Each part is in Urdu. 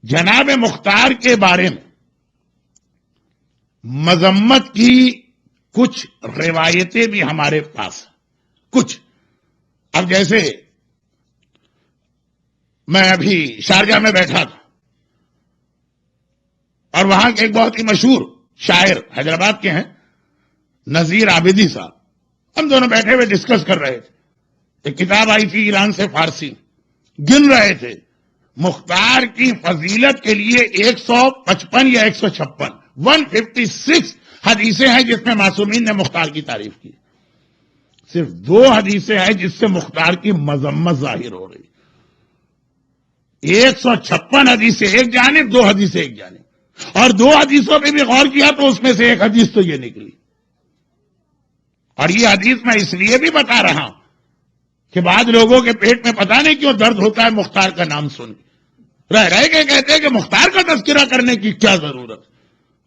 جناب مختار کے بارے میں مذمت کی کچھ روایتیں بھی ہمارے پاس کچھ. اب جیسے میں ابھی شارجہ میں بیٹھا تھا اور وہاں کے ایک بہت ہی مشہور شاعر حیدرآباد کے ہیں نذیر عابدی صاحب، ہم دونوں بیٹھے ہوئے ڈسکس کر رہے تھے. ایک کتاب آئی تھی ایران سے فارسی، گن رہے تھے مختار کی فضیلت کے لیے 155 یا 156 156 حدیثیں ہیں جس میں معصومین نے مختار کی تعریف کی. صرف 2 حدیثیں ہیں جس سے مختار کی مذمت ظاہر ہو رہی. 156 حدیثیں ایک جانب، 2 حدیثیں ایک جانب. اور 2 حدیثوں پہ بھی غور کیا تو اس میں سے ایک حدیث تو یہ نکلی. اور یہ حدیث میں اس لیے بھی بتا رہا ہوں کہ بعض لوگوں کے پیٹ میں پتہ نہیں کیوں درد ہوتا ہے مختار کا نام سن کے، رہ کے کہتے ہیں کہ مختار کا تذکرہ کرنے کی کیا ضرورت.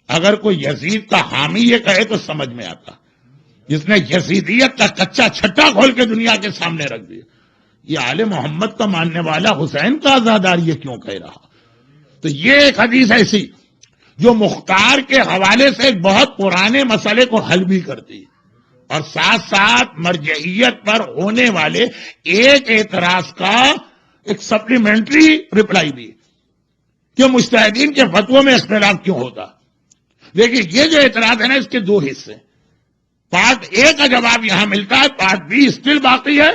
اگر کوئی یزید کا حامی یہ کہے تو سمجھ میں آتا، جس نے یزیدیت کا کچا چھٹا کھول کے دنیا کے سامنے رکھ دیا. یہ آل محمد کا ماننے والا حسین کا عزادار یہ کیوں کہہ رہا؟ تو یہ ایک حدیث ایسی جو مختار کے حوالے سے ایک بہت پرانے مسئلے کو حل بھی کرتی ہے اور ساتھ ساتھ مرجعیت پر ہونے والے ایک اعتراض کا ایک سپلیمنٹری رپلائی بھی کہ مجتہدین کے فتووں میں اختلاف کیوں ہوتا. دیکھیے یہ جو اعتراض ہے نا اس کے 2 حصے. پارٹ اے کا جواب یہاں ملتا ہے، پارٹ بی اسٹل باقی ہے.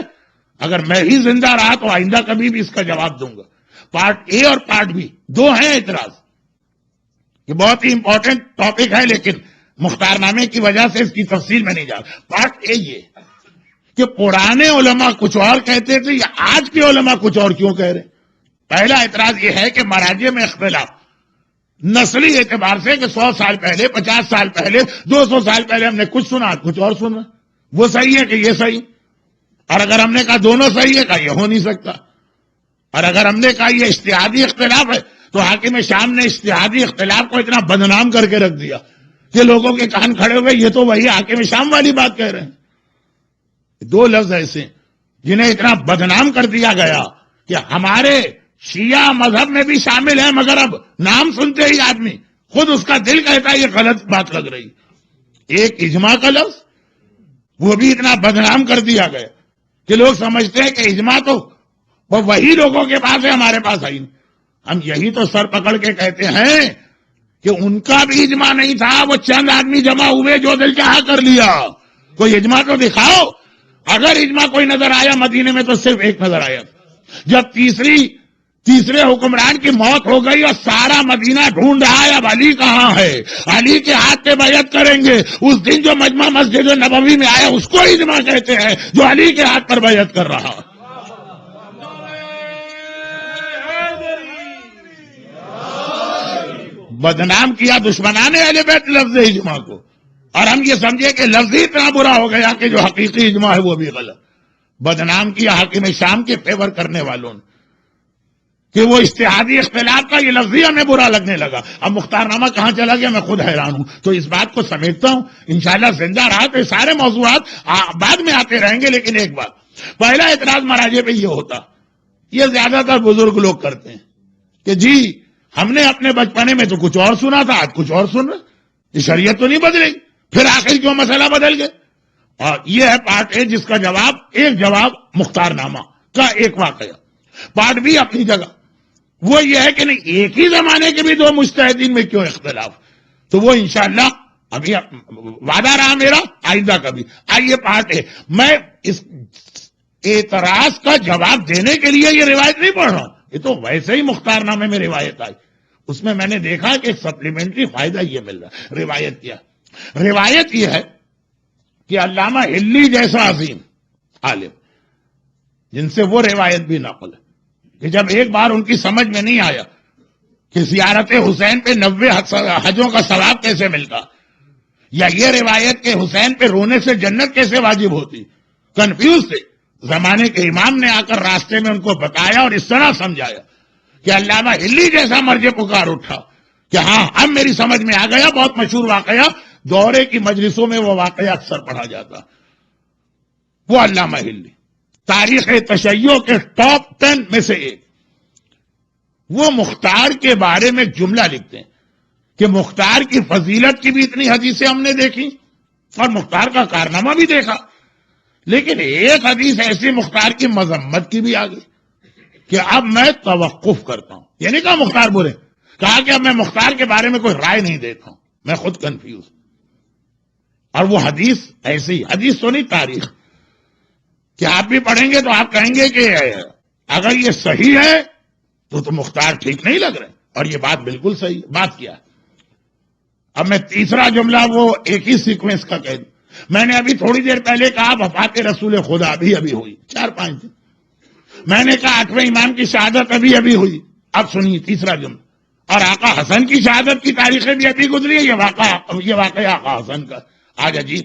اگر میں ہی زندہ رہا تو آئندہ کبھی بھی اس کا جواب دوں گا. پارٹ اے اور پارٹ بی 2 ہیں اعتراض. یہ بہت ہی امپورٹنٹ ٹاپک ہے لیکن مختار نامے کی وجہ سے اس کی تفصیل میں نہیں جا رہا. پارٹ اے یہ کہ پرانے علماء کچھ اور کہتے تھے یا آج کے علماء کچھ اور کیوں کہہ رہے. پہلا اعتراض یہ ہے کہ مراجع میں اختلاف نسلی اعتبار سے کہ 100 سال پہلے، 50 سال پہلے، 200 سال پہلے ہم نے کچھ سنا کچھ اور سنا، وہ صحیح ہے کہ یہ صحیح. اور اگر ہم نے کہا دونوں صحیح ہے، کہا یہ ہو نہیں سکتا. اور اگر ہم نے کہا یہ اجتہادی اختلاف ہے تو حاکم شام نے اجتہادی اختلاف کو اتنا بدنام کر کے رکھ دیا کہ لوگوں کے کان کھڑے ہوئے یہ تو وہی حاکم شام والی بات کہہ رہے ہیں. 2 لفظ ایسے جنہیں اتنا بدنام کر دیا گیا کہ ہمارے شیعہ مذہب میں بھی شامل ہیں، مگر اب نام سنتے ہی آدمی خود اس کا دل کہتا ہے یہ غلط بات لگ رہی. ایک اجماع کا لفظ وہ بھی اتنا بدنام کر دیا گیا کہ لوگ سمجھتے ہیں کہ اجماع تو وہ وہی لوگوں کے پاس ہے، ہمارے پاس آئی. ہم یہی تو سر پکڑ کے کہتے ہیں کہ ان کا بھی اجماع نہیں تھا، وہ چند آدمی جمع ہوئے جو دل چاہا کر لیا. کوئی اجماع تو دکھاؤ. اگر اجماع کوئی نظر آیا مدینے میں تو صرف ایک نظر آیا جب تیسرے حکمران کی موت ہو گئی اور سارا مدینہ ڈھونڈ رہا ہے اب علی کہاں ہے، علی کے ہاتھ پہ بیعت کریں گے. اس دن جو مجمع مسجد نبوی میں آیا اس کو اجماع کہتے ہیں جو علی کے ہاتھ پر بیعت کر رہا. بدنام کیا دشمنان اہل بیت لفظ اجماع کو، اور ہم یہ سمجھے کہ لفظ ہی اتنا برا ہو گیا کہ جو حقیقی اجماع ہے وہ بھی غلط. بدنام کیا حاکم شام کے فیور کرنے والوں نے کہ وہ اجتہادی اختلاف کا یہ لفظ ہی ہمیں برا لگنے لگا. اب مختار نامہ کہاں چلا گیا میں خود حیران ہوں. تو اس بات کو سمیٹتا ہوں، انشاءاللہ زندہ رہا تو سارے موضوعات بعد میں آتے رہیں گے. لیکن ایک بات، پہلا اعتراض مراجع پہ یہ ہوتا، یہ زیادہ تر بزرگ لوگ کرتے ہیں کہ جی ہم نے اپنے بچپنے میں تو کچھ اور سنا تھا، آج کچھ اور سن رہے، یہ شریعت تو نہیں بدلے گی، پھر آخر کیوں مسئلہ بدل گئے. اور یہ ہے پارٹ اے جس کا جواب ایک جواب مختار نامہ کا ایک واقعہ. پارٹ بی اپنی جگہ وہ یہ ہے کہ نہیں ایک ہی زمانے کے بھی 2 مجتہدین میں کیوں اختلاف. تو وہ انشاءاللہ ابھی وعدہ رہا میرا آئندہ کا بھی. آئیے پارٹ اے. میں اس اعتراض کا جواب دینے کے لیے یہ روایت نہیں پڑھ رہا ہوں، یہ تو ویسے ہی مختار نامے میں روایت آئی. اس میں نے دیکھا کہ ایک سپلیمنٹری فائدہ یہ مل رہا ہے. روایت یہ ہے کہ علامہ ہلی جیسا عظیم عالم جن سے وہ روایت بھی نقل ہے کہ جب ایک بار ان کی سمجھ میں نہیں آیا کہ زیارت حسین پہ 90 حجوں کا ثواب کیسے ملتا، یا یہ روایت کہ حسین پہ رونے سے جنت کیسے واجب ہوتی، کنفیوز تھے. زمانے کے امام نے آ کر راستے میں ان کو بتایا اور اس طرح سمجھایا کہ علامہ ہلی جیسا مرجع پکار اٹھا کہ ہاں اب میری سمجھ میں آ گیا. بہت مشہور واقعہ، دورے کی مجلسوں میں وہ واقعہ اکثر پڑھا جاتا. وہ علامہ ہلی تاریخ تشیع کے ٹاپ 10 میں سے ایک. وہ مختار کے بارے میں ایک جملہ لکھتے ہیں کہ مختار کی فضیلت کی بھی اتنی حدیثیں ہم نے دیکھی اور مختار کا کارنامہ بھی دیکھا، لیکن ایک حدیث ایسی مختار کی مذمت کی بھی آ گئی کہ اب میں توقف کرتا ہوں. یہ نہیں کہا مختار برے، کہا کہ اب میں مختار کے بارے میں کوئی رائے نہیں دیتا ہوں، میں خود کنفیوز. اور وہ حدیث ایسی حدیث تو نہیں، تاریخ کہ آپ بھی پڑھیں گے تو آپ کہیں گے کہ اگر یہ صحیح ہے تو مختار ٹھیک نہیں لگ رہے، اور یہ بات بالکل صحیح بات کیا. اب میں تیسرا جملہ وہ ایک ہی سیکوینس کا کہہ دوں. میں نے ابھی تھوڑی دیر پہلے کہا وفات رسول خدا ابھی ہوئی 4-5 دن. میں نے کہا 8ویں امام کی شہادت ابھی ہوئی. اب سنیے تیسرا جملہ، اور آقا حسن کی شہادت کی تاریخیں بھی ابھی گزری ہے. یہ واقعہ آقا حسن کا آج عجیب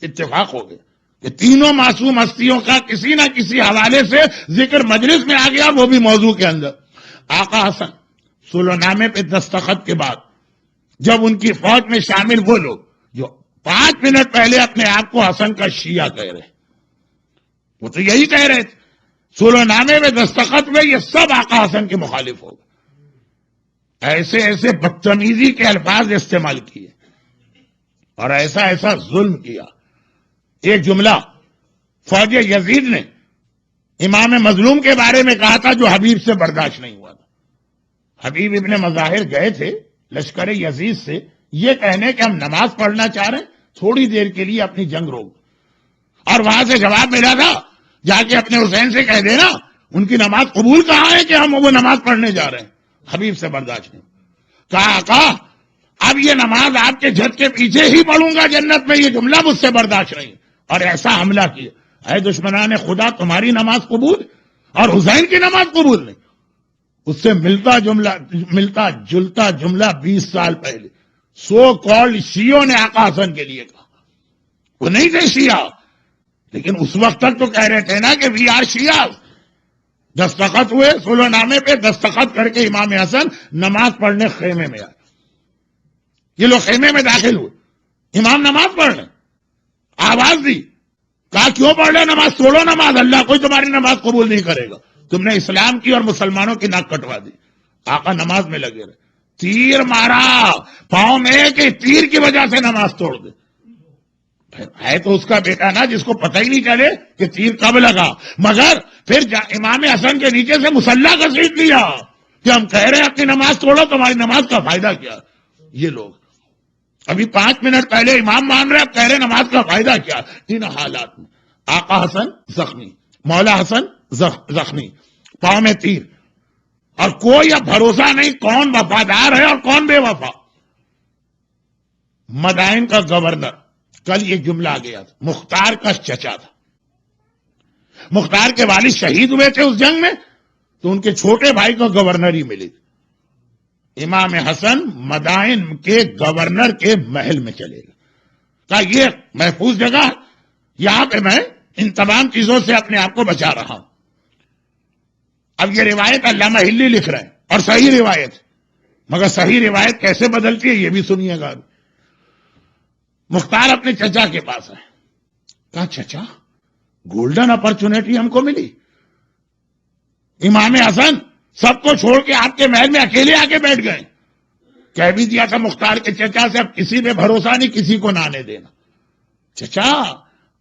اتفاق ہو گیا کہ تینوں معصوم ہستیوں کا کسی نہ کسی حوالے سے ذکر مجلس میں آ گیا، وہ بھی موضوع کے اندر. آقا حسن صلح نامے پہ دستخط کے بعد جب ان کی فوج میں شامل وہ لوگ جو 5 منٹ پہلے اپنے آپ کو حسن کا شیعہ کہہ رہے، وہ تو یہی کہہ رہے تھے، صلح نامے میں دستخط میں یہ سب آقا حسن کے مخالف ہو گئے. ایسے بدتمیزی کے الفاظ استعمال کیے اور ایسا ظلم کیا. ایک جملہ فوج یزید نے امام مظلوم کے بارے میں کہا تھا جو حبیب سے برداشت نہیں ہوا تھا. حبیب ابن مظاہر گئے تھے لشکر یزید سے یہ کہنے کہ ہم نماز پڑھنا چاہ رہے ہیں، تھوڑی دیر کے لیے اپنی جنگ روک. اور وہاں سے جواب ملا تھا جا کے اپنے حسین سے کہہ دینا ان کی نماز قبول کہاں ہے کہ ہم وہ نماز پڑھنے جا رہے ہیں. حبیب سے برداشت نہیں. کہا آقا اب یہ نماز آپ کے جھٹ کے پیچھے ہی پڑھوں گا جنت میں، یہ جملہ مجھ سے برداشت نہیں. اور ایسا حملہ کیا، اے دشمنان خدا تمہاری نماز قبول اور حسین کی نماز قبول نہیں. اس سے ملتا جلتا جملہ 20 سال پہلے سو کالڈ شیعوں نے آقا حسن کے لیے کہا. وہ نہیں تھے شیعہ، لیکن اس وقت تک تو کہہ رہے تھے نا کہ وی آر شیعہ. دستخط ہوئے صلح نامے پہ، دستخط کر کے امام حسن نماز پڑھنے خیمے میں آئے. یہ لوگ خیمے میں داخل ہوئے، امام نماز پڑھ رہے، آواز دی، کہا کیوں پڑھ رہے نماز؟ توڑو نماز، اللہ کوئی تمہاری نماز قبول نہیں کرے گا. تم نے اسلام کی اور مسلمانوں کی ناک کٹوا دی. آقا نماز میں لگے رہے، تیر مارا پاؤں میں کہ تیر کی وجہ سے نماز توڑ دے. ہے تو اس کا بیٹا نا جس کو پتہ ہی نہیں چلے کہ تیر کب لگا، مگر پھر امام حسن کے نیچے سے مسلح گھسیٹ لیا کہ ہم کہہ رہے ہیں اپنی نماز توڑو، تمہاری نماز کا فائدہ کیا؟ یہ لوگ ابھی 5 منٹ پہلے امام مان رہے، اب کہہ رہے نماز کا فائدہ کیا؟ ان حالات میں آقا حسن زخمی، مولا حسن زخمی، پاؤں میں تیر، اور کوئی اب بھروسہ نہیں کون وفادار ہے اور کون بے وفا. مدائن کا گورنر، کل یہ جملہ آ گیا تھا، مختار کا چچا تھا. مختار کے والد شہید ہوئے تھے اس جنگ میں، تو ان کے چھوٹے بھائی کو گورنر ہی ملی. امام حسن مدائن کے گورنر کے محل میں چلے گا. کہا یہ محفوظ جگہ، یہاں پہ میں ان تمام چیزوں سے اپنے آپ کو بچا رہا ہوں. اب یہ روایت علامہ ہلی لکھ رہے ہیں اور صحیح روایت، مگر صحیح روایت کیسے بدلتی ہے یہ بھی سنیے گا. مختار اپنے چچا کے پاس ہے، کہا چچا گولڈن اپرچونٹی ہم کو ملی، امام حسن سب کو چھوڑ کے آپ کے محل میں اکیلے آ کے بیٹھ گئے. کہہ بھی دیا تھا مختار کے چچا سے اب کسی پہ بھروسہ نہیں، کسی کو نہ آنے دینا. چچا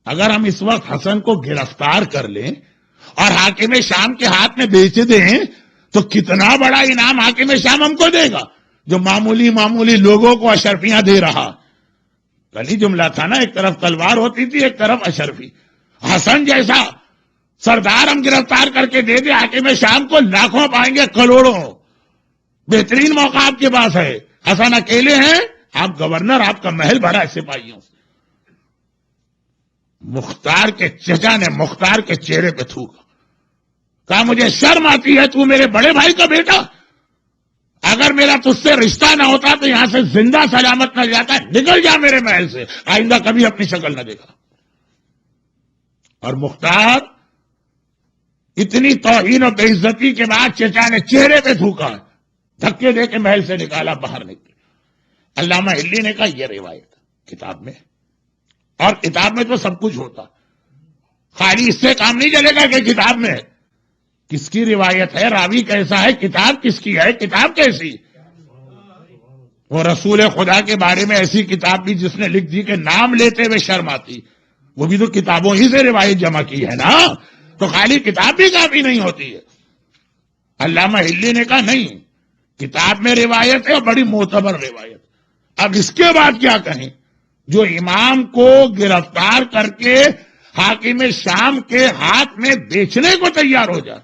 اگر ہم اس وقت حسن کو گرفتار کر لیں اور حاکم شام کے ہاتھ میں بیچ دیں تو کتنا بڑا انعام حاکم شام ہم کو دے گا جو معمولی لوگوں کو اشرفیاں دے رہا. کل ہی جملہ تھا نا، ایک طرف تلوار ہوتی تھی ایک طرف اشرفی. حسن جیسا سردار ہم گرفتار کر کے دے دے حاکم شام کو، لاکھوں پائیں گے کروڑوں. بہترین موقع آپ کے پاس ہے، حسن اکیلے ہیں، آپ گورنر، آپ کا محل بھرا ہے سپاہیوں سے. مختار کے چچا نے مختار کے چہرے پہ تھوکا، کہا مجھے شرم آتی ہے، تو میرے بڑے بھائی کا بیٹا، اگر میرا تجھ سے رشتہ نہ ہوتا تو یہاں سے زندہ سلامت نہ جاتا، نکل جا میرے محل سے، آئندہ کبھی اپنی شکل نہ دیکھا. اور مختار اتنی توہین و بے عزتی کے بعد چچا نے چہرے پہ تھوکا، دھکے دے کے محل سے نکالا، باہر نکلے. علامہ ہلی نے کہا یہ روایت کتاب میں، اور کتاب میں تو سب کچھ ہوتا، خالی اس سے کام نہیں چلے گا کہ کتاب میں ہے. کس کی روایت ہے، راوی کیسا ہے، کتاب کس کی ہے، کتاب کیسی؟ وہ رسول خدا کے بارے میں ایسی کتاب بھی جس نے لکھ دی کہ نام لیتے ہوئے شرم آتی، وہ بھی تو کتابوں ہی سے روایت جمع کی ہے نا، تو خالی کتاب بھی کافی نہیں ہوتی ہے۔ علامہ ہلی نے کہا نہیں، کتاب میں روایت ہے اور بڑی معتبر روایت۔ اب اس کے بعد کیا کہیں؟ جو امام کو گرفتار کر کے حاکم شام کے ہاتھ میں بیچنے کو تیار ہو جائے،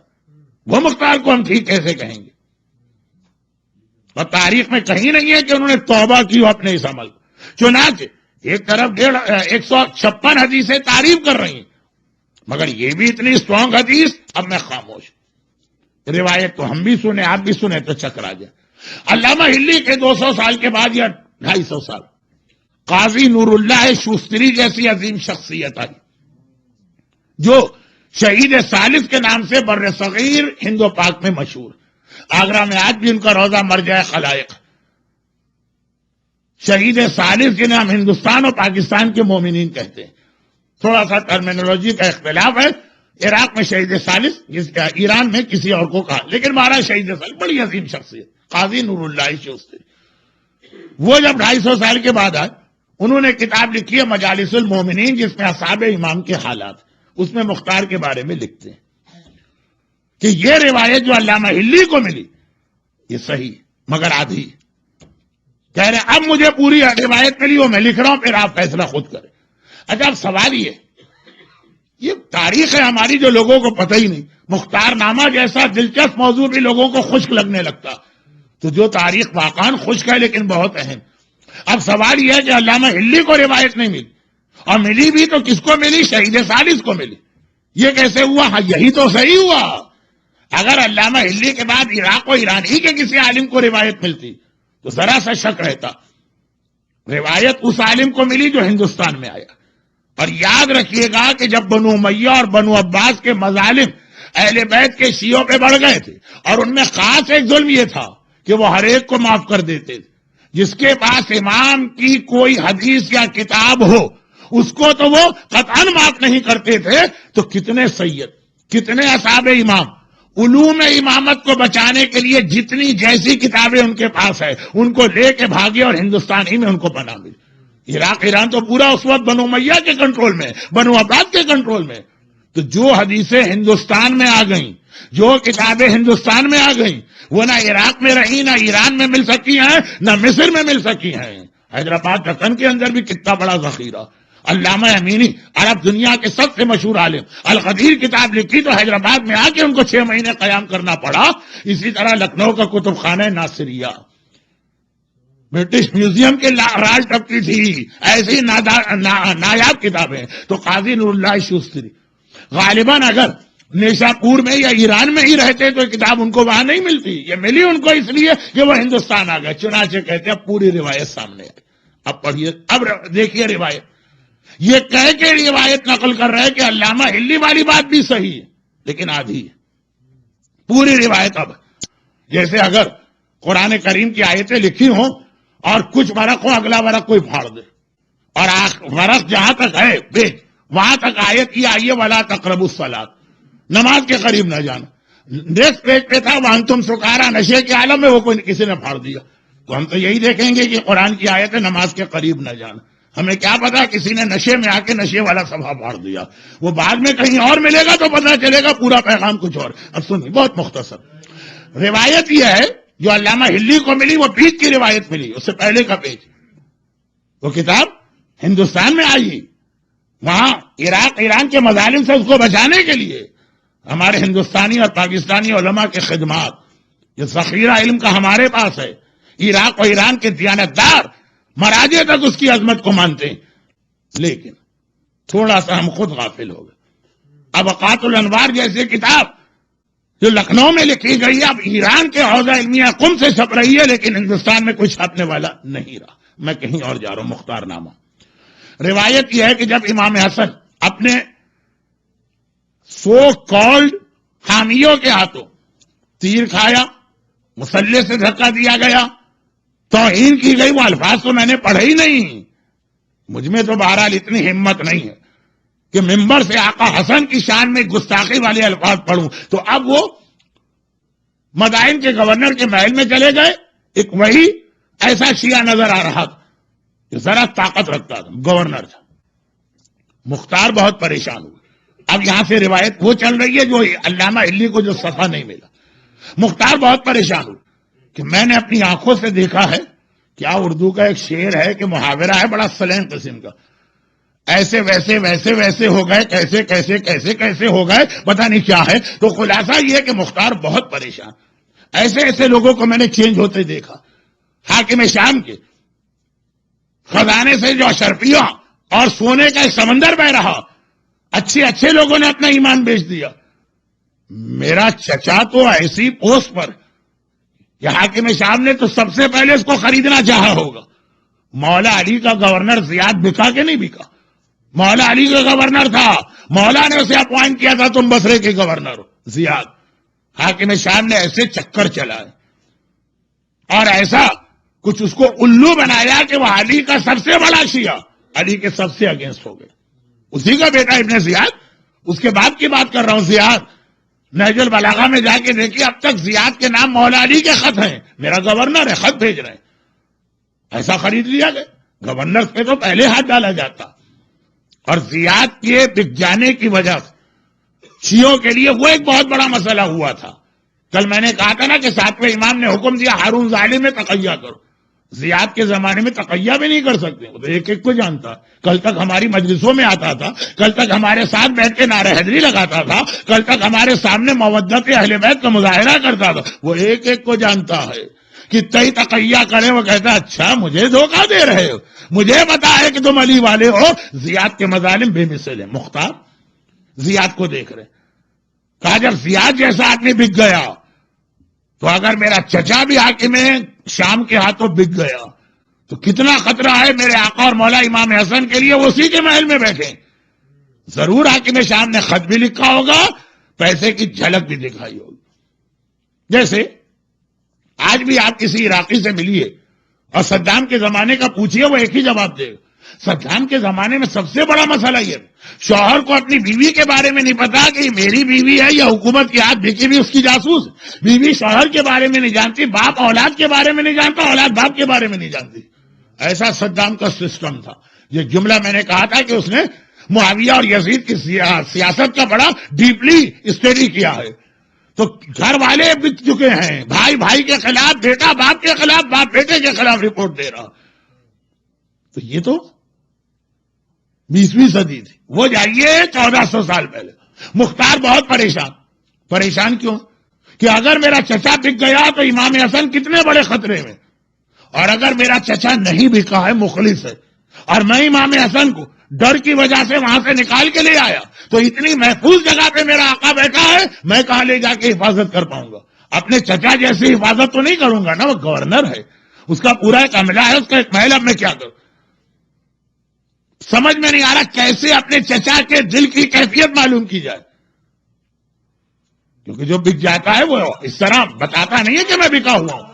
وہ مختار کو ہم ٹھیک کیسے کہیں گے؟ اور تاریخ میں کہیں نہیں ہے کہ انہوں نے توبہ کی ہو اپنے اس عمل کو۔ چنانچہ ایک طرف 156 حدیثیں تعریف کر رہی ہیں، مگر یہ بھی اتنی اسٹرانگ حدیث، اب میں خاموش۔ روایت تو ہم بھی سنیں، آپ بھی سنیں تو چکرا جائے۔ علامہ ہلی کے 200 سال کے بعد یا 250 سال قاضی نور اللہ شوستری جیسی عظیم شخصیت آئی، جو شہید ثالث کے نام سے بر صغیر ہند و پاک میں مشہور۔ آگرہ میں آج بھی ان کا روزہ مرجع خلائق۔ شہید ثالث کے نام ہندوستان اور پاکستان کے مومنین کہتے ہیں، تھوڑا سا ٹرمینالوجی کا اختلاف ہے۔ عراق میں شہید ثالث، جس کا ایران میں کسی اور کو کہا، لیکن ہمارا شہید ثالث بڑی عظیم شخصیت قاضی نور اللہ شوستری۔ وہ جب 250 سال کے بعد آئے، انہوں نے کتاب لکھی ہے مجالس المومنین، جس میں اصحاب امام کے حالات، اس میں مختار کے بارے میں لکھتے ہیں کہ یہ روایت جو علامہ ہلی کو ملی یہ صحیح مگر آدھی۔ کہہ رہے اب مجھے پوری روایت ملی، وہ میں لکھ رہا ہوں، پھر آپ فیصلہ خود کریں۔ اچھا اب سوال یہ تاریخ ہے ہماری جو لوگوں کو پتہ ہی نہیں، مختار نامہ جیسا دلچسپ موضوع بھی لوگوں کو خشک لگنے لگتا، تو جو تاریخ واقعاً خشک ہے لیکن بہت اہم۔ اب سوال یہ ہے کہ علامہ ہلی کو روایت نہیں ملی، اور ملی بھی تو کس کو ملی؟ شہید ثالث کو ملی۔ یہ کیسے ہوا؟ ہاں یہی تو صحیح ہوا۔ اگر علامہ ہلی کے بعد عراق و ایران ہی کے کسی عالم کو روایت ملتی تو ذرا سا شک رہتا۔ روایت اس عالم کو ملی جو ہندوستان میں آیا۔ اور یاد رکھیے گا کہ جب بنو امیہ اور بنو عباس کے مظالم اہل بیت کے شیعوں پہ بڑھ گئے تھے، اور ان میں خاص ایک ظلم یہ تھا کہ وہ ہر ایک کو معاف کر دیتے تھے، جس کے پاس امام کی کوئی حدیث یا کتاب ہو اس کو تو وہ قطعاً معاف نہیں کرتے تھے۔ تو کتنے سید، کتنے اصحاب امام علوم امامت کو بچانے کے لیے جتنی جیسی کتابیں ان کے پاس ہے ان کو لے کے بھاگے، اور ہندوستان ہی میں ان کو پناہ ملی۔ عراق ایران تو پورا اس وقت بنو امیہ کے کنٹرول میں، بنو عباس کے کنٹرول میں۔ تو جو حدیثیں ہندوستان میں آ گئیں، جو کتابیں ہندوستان میں آ گئیں، وہ نہ عراق میں رہی، نہ ایران میں مل سکی ہیں، نہ مصر میں مل سکی ہیں۔ حیدرآباد دکن کے اندر بھی کتنا بڑا ذخیرہ۔ علامہ امینی عرب دنیا کے سب سے مشہور عالم، القدیر کتاب لکھی تو حیدرآباد میں آ کے ان کو 6 مہینے قیام کرنا پڑا۔ اسی طرح لکھنؤ کا کتب خانہ ناصریہ، برٹش میوزیم کے راج ٹپ کی تھی، ایسی نایاب کتابیں۔ تو قاضی نور اللہ شوستری غالباً اگر نیشاپور میں یا ایران میں ہی رہتے تو کتاب ان کو وہاں نہیں ملتی، یہ ملی ان کو اس لیے کہ وہ ہندوستان آ گئے۔ چنانچہ کہتے ہیں پوری روایت سامنے آئی۔ اب پڑھیے، اب دیکھیے روایت، یہ کہہ کے روایت نقل کر رہے کہ علامہ ہلی والی بات بھی صحیح ہے لیکن آدھی ہے۔ پوری روایت اب جیسے اگر قرآن کریم کی آیتیں لکھی ہوں اور کچھ ورق ہو، اگلا ورق کوئی پھاڑ دے، اور ورق جہاں تک ہے بیچ، وہاں تک آیت کی آئیے ولا تقربوا الصلاۃ، نماز کے قریب نہ جانا۔ نیکسٹ پیج پہ تھا وانتم سکارا، نشے کے عالم میں، وہ کوئی کسی نے پھاڑ دیا۔ تو ہم تو یہی دیکھیں گے کہ قرآن کی آیت ہے نماز کے قریب نہ جانا، ہمیں کیا پتا کسی نے نشے میں آ کے نشے والا صفحہ پھاڑ دیا، وہ بعد میں کہیں اور ملے گا تو پتہ چلے گا پورا پیغام کچھ اور۔ اب سنیے بہت مختصر روایت یہ ہے جو علامہ ہلی کو ملی، وہ بیچ کی روایت ملی، اس سے پہلے کا پیج، وہ کتاب ہندوستان میں آئی، وہاں عراق ایران کے مظالم سے اس کو بچانے کے لیے ہمارے ہندوستانی اور پاکستانی علماء کے خدمات، یہ ذخیرہ علم کا ہمارے پاس ہے۔ عراق اور ایران کے دیانتدار مراجع تک اس کی عظمت کو مانتے ہیں، لیکن تھوڑا سا ہم خود غافل ہو گئے۔ اب اوقات الانوار جیسی کتاب جو لکھنؤ میں لکھی گئی ہے، اب ایران کے حوزہ علمیہ قم سے چھپ رہی ہے، لیکن ہندوستان میں کوئی چھاپنے والا نہیں رہا۔ میں کہیں اور جا رہا ہوں، مختار نامہ۔ روایت یہ ہے کہ جب امام حسن اپنے سو کالڈ حامیوں کے ہاتھوں تیر کھایا، مسلح سے دھکا دیا گیا، توہین کی گئی، وہ الفاظ تو میں نے پڑھے ہی نہیں، مجھ میں تو بہرحال اتنی ہمت نہیں ہے کہ منبر سے آقا حسن کی شان میں گستاخی والے الفاظ پڑھوں، تو اب وہ مدائن کے گورنر کے محل میں چلے گئے، ایک وہی ایسا شیعہ نظر آ رہا تھا کہ ذرا طاقت رکھتا تھا، گورنر تھا۔ مختار بہت پریشان ہوئے۔ اب یہاں سے روایت وہ چل رہی ہے جو علامہ علی کو جو صفحہ نہیں ملا۔ مختار بہت پریشان ہوئے کہ میں نے اپنی آنکھوں سے دیکھا ہے، کیا اردو کا ایک شعر ہے کہ محاورہ ہے بڑا سلیم قسم کا، ایسے ویسے ویسے ویسے ہو گئے، کیسے کیسے کیسے کیسے ہو گئے، پتہ نہیں کیا ہے۔ تو خلاصہ یہ کہ مختار بہت پریشان، ایسے ایسے لوگوں کو میں نے چینج ہوتے دیکھا۔ حاکم شام کے خزانے سے جو اشرفیہ اور سونے کا ایک سمندر بہ رہا، اچھے اچھے لوگوں نے اپنا ایمان بیچ دیا۔ میرا چچا تو ایسی پوسٹ پر، یہ حاکم شام نے تو سب سے پہلے اس کو خریدنا چاہا ہوگا۔ مولا علی کا گورنر زیاد بکا کہ نہیں بکا؟ مولا علی کا گورنر تھا، مولا نے اسے اپوائنٹ کیا تھا تم بصرے کے گورنر ہو زیاد۔ حاکم شام نے ایسے چکر چلائے اور ایسا کچھ اس کو الو بنایا کہ وہ علی کا سب سے بڑا شیعہ، علی کے سب سے اگینسٹ ہو گئے۔ اسی کا بیٹا ابن زیاد، اس کے بعد کی بات کر رہا ہوں، زیاد۔ نہج البلاغہ میں جا کے دیکھیے، اب تک زیاد کے نام مولا علی کے خط ہیں، میرا گورنر ہے، خط بھیج رہے ہیں۔ ایسا خرید لیا گیا، گورنر پہ تو پہلے ہاتھ ڈالا جاتا۔ اور زیاد کے بک جانے کی وجہ سے شیعوں کے لیے وہ ایک بہت بڑا مسئلہ ہوا تھا۔ کل میں نے کہا تھا نا کہ ساتویں امام نے حکم دیا ہارون ظالم میں تقیہ کرو۔ زیاد کے زمانے میں تقیہ بھی نہیں کر سکتے، وہ تو ایک ایک کو جانتا۔ کل تک ہماری مجلسوں میں آتا تھا، کل تک ہمارے ساتھ بیٹھ کے نعرہ حیدری لگاتا تھا، کل تک ہمارے سامنے مودت اہل بیت کا مظاہرہ کرتا تھا، وہ ایک ایک کو جانتا ہے کہ تئی تقیہ کرے۔ وہ کہتا اچھا مجھے دھوکہ دے رہے ہو، مجھے پتا ہے کہ تم علی والے ہو۔ زیاد کے مظالم بے مثل ہیں۔ مختار زیاد کو دیکھ رہے، کہا جب زیاد جیسا آدمی بک گیا تو اگر میرا چچا بھی حاکم شام کے ہاتھوں بک گیا تو کتنا خطرہ ہے میرے آقا اور مولا امام حسن کے لیے، وہ اسی کے محل میں بیٹھے۔ ضرور حاکم شام نے خط بھی لکھا ہوگا، پیسے کی جھلک بھی دکھائی ہوگی۔ جیسے آج بھی آپ کسی عراقی سے ملیے اور صدام کے زمانے کا پوچھئے، وہ ایک ہی جواب دے گا۔ صدام کے زمانے میں سب سے بڑا مسئلہ یہ ہے، شوہر کو اپنی بیوی کے بارے میں نہیں پتا کہ میری بیوی ہے یا حکومت کی ہاتھ بکی بھی اس کی جاسوس۔ بیوی شوہر کے بارے میں نہیں جانتی، باپ اولاد کے بارے میں نہیں جانتا، اولاد باپ کے بارے میں نہیں جانتی۔ ایسا صدام کا سسٹم تھا۔ یہ جملہ میں نے کہا تھا کہ اس نے معاویہ اور یزید کی سیاست کا بڑا ڈیپلی اسٹڈی کیا ہے۔ تو گھر والے بک چکے ہیں، بھائی بھائی کے خلاف، بیٹا باپ کے خلاف، باپ بیٹے کے خلاف رپورٹ دے رہا۔ تو یہ تو 20ویں صدی تھی، وہ جائیے 1400 سال پہلے۔ مختار بہت پریشان کیوں کہ اگر میرا چچا بک گیا تو امام حسن کتنے بڑے خطرے میں، اور اگر میرا چچا نہیں بکا ہے، مخلص ہے، اور میں امام حسن کو ڈر کی وجہ سے وہاں سے نکال کے لے آیا، تو اتنی محفوظ جگہ پہ میرا آقا بیٹھا ہے، میں کہاں لے جا کے حفاظت کر پاؤں گا؟ اپنے چچا جیسی حفاظت تو نہیں کروں گا نا، وہ گورنر ہے، اس کا پورا ایک عملہ ہے، اس کا ایک محل، اب میں کیا کروں؟ سمجھ میں نہیں آ رہا کیسے اپنے چچا کے دل کی کیفیت معلوم کی جائے، کیونکہ جو بک جاتا ہے وہ اس طرح بتاتا نہیں ہے کہ میں بکا ہوا ہوں۔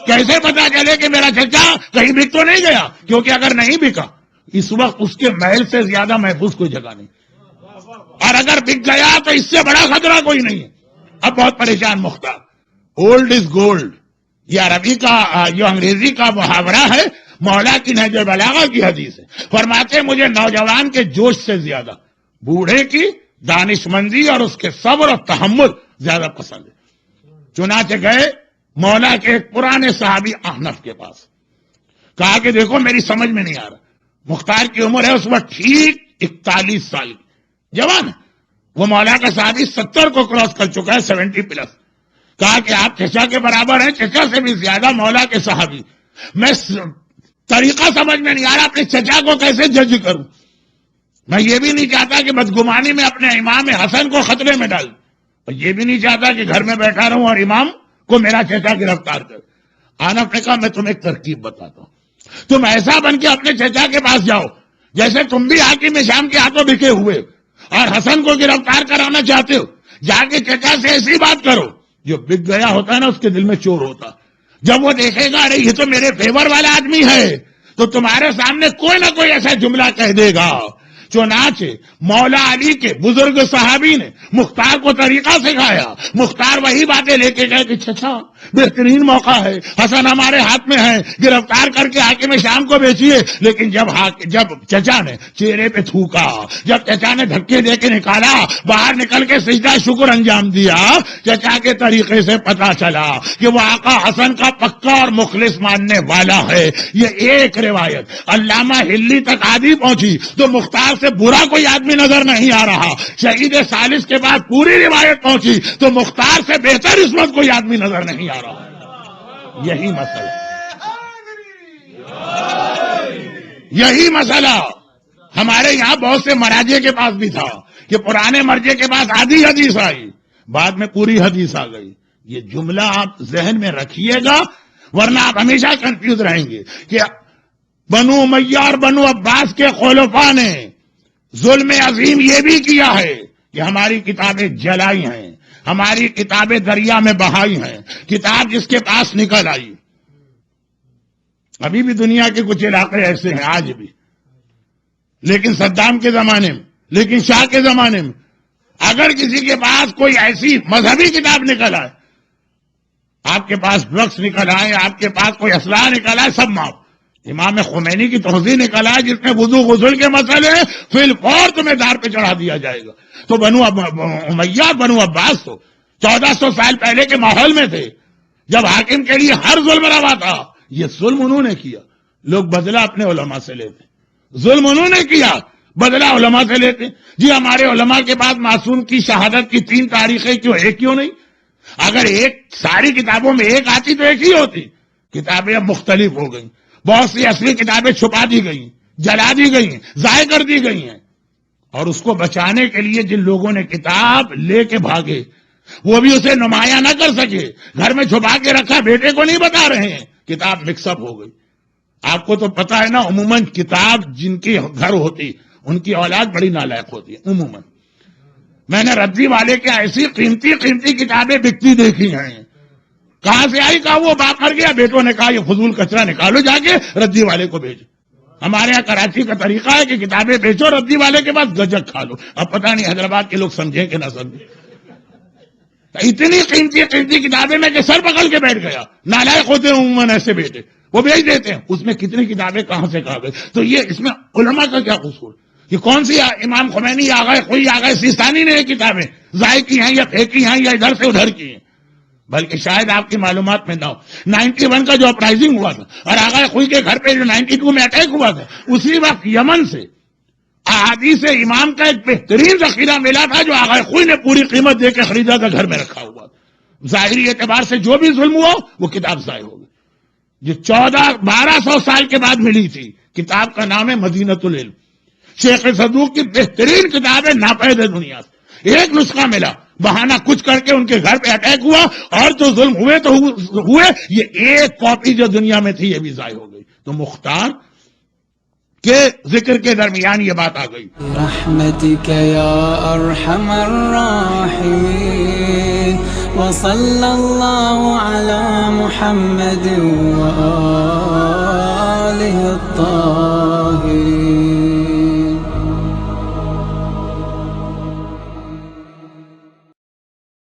کیسے پتا چلے کہ میرا چچا کہیں بک تو نہیں گیا؟ کیونکہ اگر نہیں بکا، اس وقت اس کے محل سے زیادہ محفوظ کوئی جگہ نہیں، اور اگر بک گیا تو اس سے بڑا خطرہ کوئی نہیں ہے۔ اب بہت پریشان مختار۔ اولڈ از گولڈ، یہ عربی کا جو انگریزی کا محاورہ ہے، مولا کی نہج البلاغہ کی حدیث ہے۔ فرماتے مجھے نوجوان کے جوش سے زیادہ بوڑھے کی دانش مندی اور اس کے صبر اور تحمل زیادہ پسند ہے۔ چنانچہ گئے مولا کے ایک پرانے صحابی احنف کے پاس، کہا کہ دیکھو میری سمجھ میں نہیں آ رہا، مختار کی عمر ہے اس وقت ٹھیک 41 سال کی، جوان ہے، وہ مولا کا صحابی 70 کو کراس کر چکا ہے، 70 پلس۔ کہا کہ آپ چچا کے برابر ہیں، چچا سے بھی زیادہ مولا کے صحابی، میں طریقہ سمجھ میں نہیں آ رہا اپنے چچا کو کیسے جج کروں۔ میں یہ بھی نہیں چاہتا کہ بدگمانی میں اپنے امام حسن کو خطرے میں ڈال، اور یہ بھی نہیں چاہتا کہ گھر میں بیٹھا رہوں اور امام کو میرا چچا گرفتار کر۔ آنف نے کہا میں تمہیں ایک ترکیب بتاتا ہوں، تم ایسا بن کے اپنے چچا کے پاس جاؤ جیسے تم بھی حاکم شام کے ہاتھوں بکے ہوئے اور حسن کو گرفتار کرانا چاہتے ہو، جا کے چچا سے ایسی بات کرو، جو بک گیا ہوتا ہے نا اس کے دل میں چور ہوتا، جب وہ دیکھے گا ارے یہ تو میرے فیور والا آدمی ہے، تو تمہارے سامنے کوئی نہ کوئی ایسا جملہ کہہ دے گا چنانچہ مولا علی کے بزرگ صحابی نے مختار کو طریقہ سکھایا. مختار وہی باتیں لے کے گئے کہ چچا بہترین موقع ہے, حسن ہمارے ہاتھ میں ہے, گرفتار کر کے حاکم شام کو بیچیے. لیکن جب چچا نے چہرے پہ تھوکا, جب چچا نے دھکے دے کے نکالا, باہر نکل کے سجدہ شکر انجام دیا, چچا کے طریقے سے پتا چلا کہ وہ آقا حسن کا پکا اور مخلص ماننے والا ہے. یہ ایک روایت علامہ ہلی تک آدھی پہنچی تو مختار سے برا کوئی آدمی نظر نہیں آ رہا. شہید ثالث کے بعد پوری روایت پہنچی تو مختار سے بہتر عصمت کوئی آدمی نظر نہیں آ رہا. یہی مسئلہ ہمارے یہاں بہت سے مراجے کے پاس بھی تھا کہ پرانے مرجے کے پاس آدھی حدیث آئی, بعد میں پوری حدیث آ گئی. یہ جملہ آپ ذہن میں رکھیے گا, ورنہ آپ ہمیشہ کنفیوز رہیں گے کہ بنو امیہ اور بنو عباس کے خلفاء نے ظلم عظیم یہ بھی کیا ہے کہ ہماری کتابیں جلائی ہیں, ہماری کتابیں دریا میں بہائی ہیں. کتاب جس کے پاس نکل آئی. ابھی بھی دنیا کے کچھ علاقے ایسے ہیں آج بھی, لیکن صدام کے زمانے میں, لیکن شاہ کے زمانے میں اگر کسی کے پاس کوئی ایسی مذہبی کتاب نکل آئے, آپ کے پاس ڈرگس نکل آئے, آپ کے پاس کوئی اسلحہ نکل آئے, سب معاف. امام خمینی کی توضیح نکل آئے جس میں وضو غسل کے مسئلے فی الفور تمہیں دار پہ چڑھا دیا جائے گا. تو بنو امیہ بنو عباس تو 1400 سال پہلے کے ماحول میں تھے جب حاکم کے لیے ہر ظلم روا تھا. یہ ظلم انہوں نے کیا, لوگ بدلہ اپنے علماء سے لیتے. ظلم انہوں نے کیا, بدلہ علماء سے لیتے. جی ہمارے علماء کے بعد معصوم کی شہادت کی 3 تاریخیں کیوں نہیں؟ اگر ایک ساری کتابوں میں ایک آتی تو ایک ہی ہوتی. کتابیں اب مختلف ہو گئیں, بہت سی اصلی کتابیں چھپا دی گئی, جلا دی گئی, ضائع کر دی گئی ہیں. اور اس کو بچانے کے لیے جن لوگوں نے کتاب لے کے بھاگے وہ بھی اسے نمایاں نہ کر سکے, گھر میں چھپا کے رکھا, بیٹے کو نہیں بتا رہے ہیں, کتاب مکس اپ ہو گئی. آپ کو تو پتا ہے نا, عموماً کتاب جن کی گھر ہوتی ان کی اولاد بڑی نالائق ہوتی ہے عموماً. میں نے ردی والے کے ایسی قیمتی کتابیں بکتی دیکھی ہیں. کہاں سے آئی؟ کہا وہ باپ مر گیا, بیٹوں نے کہا یہ فضول کچرا نکالو جا کے ردی والے کو بھیجو. ہمارے یہاں کراچی کا طریقہ ہے کہ کتابیں بیچو, ردی والے کے پاس گجک کھا لو. اب پتہ نہیں حیدرآباد کے لوگ سمجھیں کہ نہ سمجھیں. اتنی قیمتی کتابیں میں کہ سر پکڑ کے بیٹھ گیا. نالائق ہوتے ہیں عموماً ایسے بیٹے, وہ بھیج دیتے ہیں. اس میں کتنی کتابیں کہاں سے کہا گئے. تو یہ اس میں علماء کا کیا قصور؟ یہ کون سی امام خمینی آ گئے, کوئی آ گئے, سیستانی نے یہ کتابیں ضائع کی ہیں یا پھینکی ہیں یا ادھر سے ادھر کی ہیں. بلکہ شاید آپ کی معلومات میں نہ ہو, 91 کا جو اپرائزنگ ہوا تھا اور آغا خوئی کے گھر پہ جو 92 میں اٹیک ہوا تھا, اسی وقت یمن سے احادیث امام کا ایک بہترین ذخیرہ ملا تھا جو آغا خوئی نے پوری قیمت دے کے خریدا تھا, گھر میں رکھا ہوا. ظاہری اعتبار سے جو بھی ظلم ہوا وہ کتاب ضائع ہو گئی. جو 1200 سال کے بعد ملی تھی, کتاب کا نام ہے مدینۃ العلم. شیخ صدوق کی بہترین کتاب ہے, ناپید دنیا سے. ایک نسخہ ملا, بہانہ کچھ کر کے ان کے گھر پہ اٹیک ہوا, اور جو ظلم ہوئے تو ہوئے, یہ ایک کاپی جو دنیا میں تھی یہ بھی ضائع ہو گئی. تو مختار کے ذکر کے درمیان یہ بات آ گئی. رحمتک یا ارحم الراحمین وصلی اللہ علی محمد و